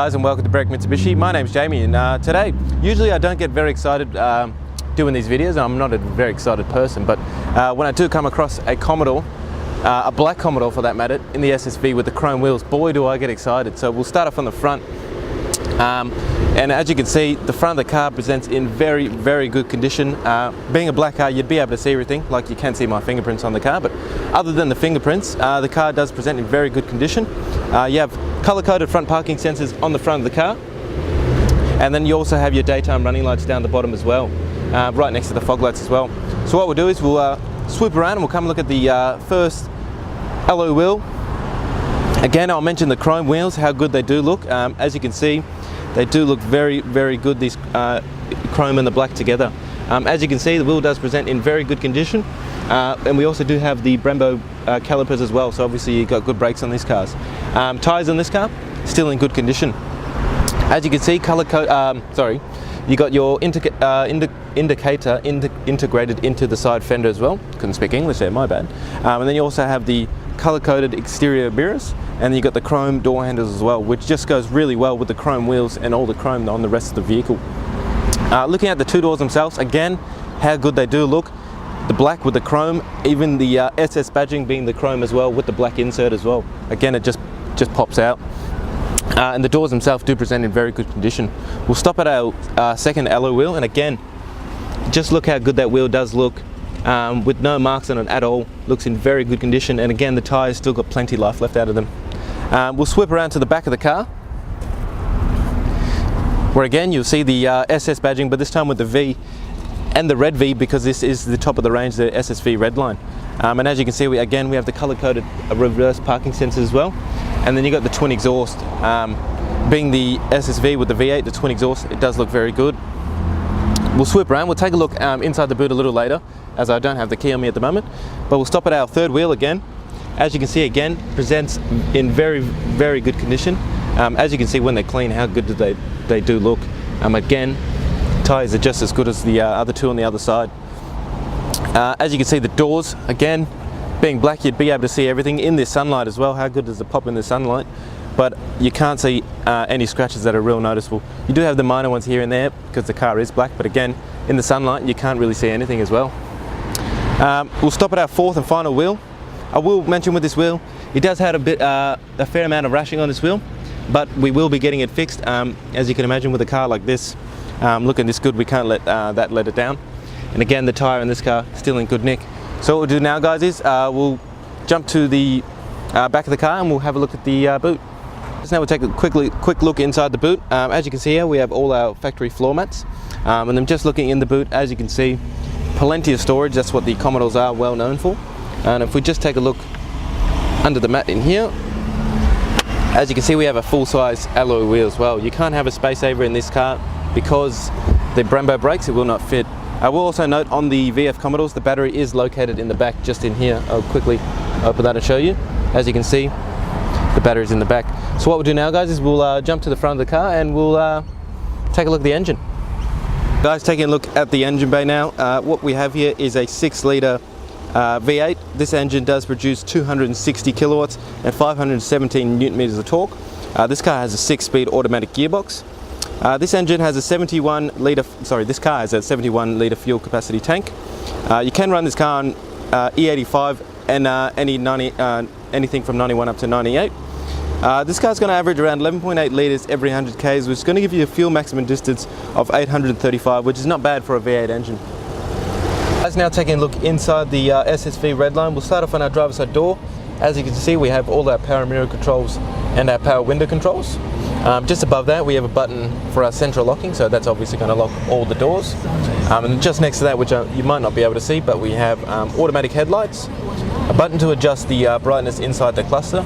guys, and welcome to Break Mitsubishi. My name's Jamie, and today, usually I don't get very excited doing these videos. I'm not a very excited person, but when I do come across a Commodore, a black Commodore for that matter, in the SSV with the chrome wheels, boy do I get excited. So we'll start off on the front. And as you can see, the front of the car presents in very, very good condition. Being a black car, you'd be able to see everything, like you can see my fingerprints on the car, but other than the fingerprints, the car does present in very good condition. You have color-coded front parking sensors on the front of the car, and then you also have your daytime running lights down the bottom as well, right next to the fog lights as well. So what we'll do is we'll swoop around and we'll come and look at the first alloy wheel. Again, I'll mention the chrome wheels, how good they do look. As you can see, they do look very, very good, these chrome and the black together. As you can see, the wheel does present in very good condition, and we also do have the Brembo calipers as well, so obviously you've got good brakes on these cars. Tyres on this car, still in good condition. As you can see, you got your indicator integrated into the side fender as well. Couldn't speak English there, my bad. And then you also have the color-coded exterior mirrors, and you got the chrome door handles as well, which just goes really well with the chrome wheels and all the chrome on the rest of the vehicle. Looking at the two doors themselves, again, how good they do look. The black with the chrome, even the SS badging being the chrome as well with the black insert as well. Again, it just pops out. And the doors themselves do present in very good condition. We'll stop at our second alloy wheel, and again, just look how good that wheel does look. With no marks on it at all, looks in very good condition, and again the tyres still got plenty life left out of them. We'll swip around to the back of the car, where again you'll see the SS badging, but this time with the V and the red V, because this is the top of the range, the SSV Redline. And as you can see, we have the color-coded reverse parking sensors as well, and then you got the twin exhaust. Being the SSV with the V8, the twin exhaust, it does look very good. We'll swoop around, we'll take a look inside the boot a little later, as I don't have the key on me at the moment, but we'll stop at our third wheel again. As you can see, again, presents in very, very good condition. As you can see when they're clean, how good they do look. Again, tyres are just as good as the other two on the other side. As you can see, the doors, again, being black, you'd be able to see everything in this sunlight as well. How good does it pop in the sunlight? But you can't see any scratches that are real noticeable. You do have the minor ones here and there because the car is black, but again, in the sunlight, you can't really see anything as well. We'll stop at our fourth and final wheel. I will mention with this wheel, it does have a fair amount of rashing on this wheel, but we will be getting it fixed. As you can imagine, with a car like this, looking this good, we can't let that let it down. And again, the tyre in this car still in good nick. So what we'll do now, guys, is we'll jump to the back of the car and we'll have a look at the boot. So now we'll take a quick look inside the boot. As you can see here, we have all our factory floor mats, and then just looking in the boot, as you can see, plenty of storage. That's what the Commodores are well known for. And if we just take a look under the mat in here, as you can see, we have a full-size alloy wheel as well. You can't have a space saver in this car because the Brembo brakes, it will not fit. I will also note on the VF Commodores, the battery is located in the back, just in here. I'll quickly open that and show you. As you can see, the battery's in the back. So what we'll do now, guys, is we'll jump to the front of the car and we'll take a look at the engine. Guys, taking a look at the engine bay now. What we have here is a 6-litre V8. This engine does produce 260 kilowatts and 517 newton meters of torque. This car has a 6-speed automatic gearbox. This engine has a 71-litre, this car has a 71-litre fuel capacity tank. You can run this car on E85 and anything from 91 up to 98. This car is going to average around 11.8 litres every 100 k's, which is going to give you a fuel maximum distance of 835, which is not bad for a V8 engine. Guys, now taking a look inside the SSV Redline, we'll start off on our driver's side door. As you can see, we have all our power mirror controls and our power window controls. Just above that, we have a button for our central locking, so that's obviously going to lock all the doors. And just next to that, which you might not be able to see, but we have automatic headlights, a button to adjust the brightness inside the cluster,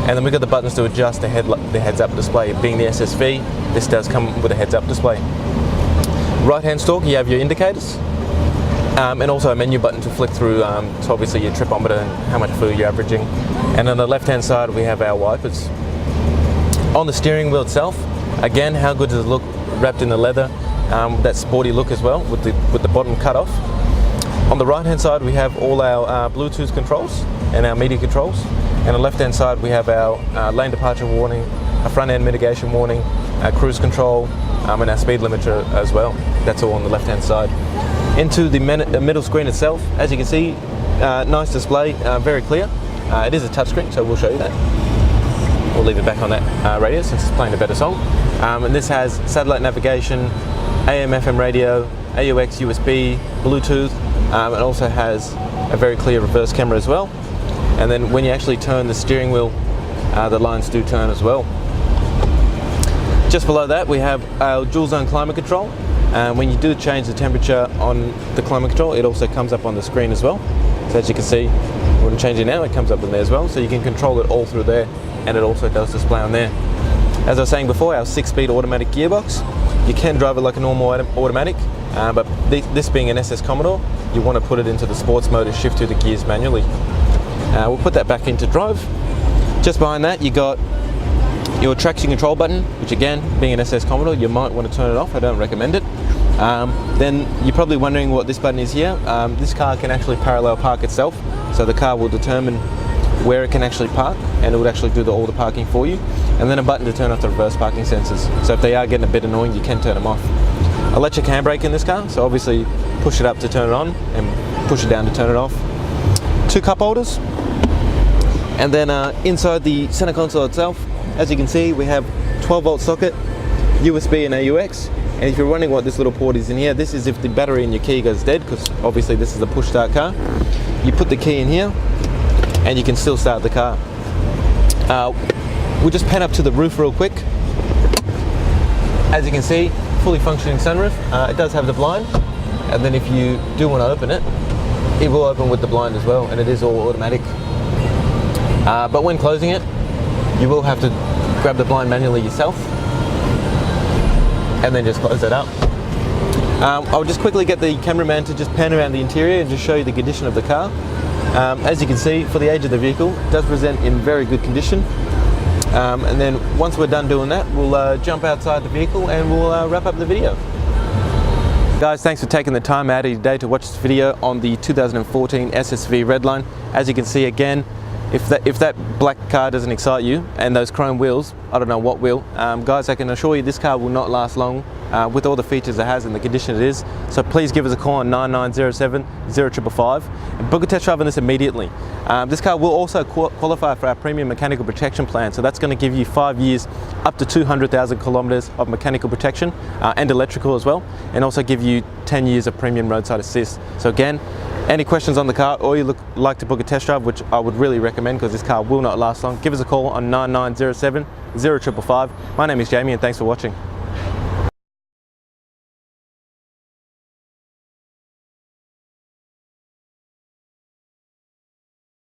and then we've got the buttons to adjust the heads-up display. Being the SSV, this does come with a heads-up display. Right-hand stalk, you have your indicators, and also a menu button to flick through, so obviously your tripometer and how much fuel you're averaging. And on the left-hand side, we have our wipers. On the steering wheel itself, again, how good does it look wrapped in the leather? That sporty look as well, with the bottom cut off. On the right hand side, we have all our Bluetooth controls and our media controls. And on the left hand side, we have our lane departure warning a front end mitigation warning, cruise control, and our speed limiter as well. That's all on the left hand side. Into the middle screen itself, as you can see, nice display, very clear. It is a touchscreen, so we'll show you that. We'll leave it back on that radio since it's playing a better song. And this has satellite navigation, AM/FM radio, AUX, USB, Bluetooth. It also has a very clear reverse camera as well. And then when you actually turn the steering wheel, the lines do turn as well. Just below that we have our dual zone climate control. When you do change the temperature on the climate control, it also comes up on the screen as well. So as you can see, when I change it now, it comes up in there as well. So you can control it all through there, and it also does display on there. As I was saying before, our 6-speed automatic gearbox. You can drive it like a normal automatic, but this being an SS Commodore, you want to put it into the sports mode and shift through the gears manually. We'll put that back into drive. Just behind that, you got your traction control button, which again, being an SS Commodore, you might want to turn it off. I don't recommend it. Then you're probably wondering what this button is here. This car can actually parallel park itself, so the car will determine where it can actually park, and it would actually do all the parking for you. And then a button to turn off the reverse parking sensors. So if they are getting a bit annoying, you can turn them off. Electric handbrake in this car, so obviously push it up to turn it on and push it down to turn it off. 2 cup holders. And then inside the center console itself, as you can see, we have 12-volt socket, USB and AUX. And if you're wondering what this little port is in here, this is if the battery in your key goes dead, because obviously this is a push start car. You put the key in here and you can still start the car. We'll just pan up to the roof real quick. As you can see, fully functioning sunroof. It does have the blind, and then if you do want to open it, it will open with the blind as well, and it is all automatic. But when closing it, you will have to grab the blind manually yourself and then just close it up. I'll just quickly get the cameraman to just pan around the interior and just show you the condition of the car. As you can see, for the age of the vehicle, it does present in very good condition. And then once we're done doing that, we'll jump outside the vehicle and we'll wrap up the video. Guys, thanks for taking the time out of your day to watch this video on the 2014 SSV Redline. As you can see again, if that black car doesn't excite you, and those chrome wheels, I don't know what will. Guys, I can assure you this car will not last long with all the features it has and the condition it is. So please give us a call on 9907 0555 and book a test drive on this immediately. This car will also qualify for our premium mechanical protection plan. So that's going to give you 5 years, up to 200,000 kilometers of mechanical protection and electrical as well, and also give you 10 years of premium roadside assist. So again, any questions on the car, or you like to book a test drive, which I would really recommend because this car will not last long, give us a call on 9907 0555. My name is Jamie and thanks for watching.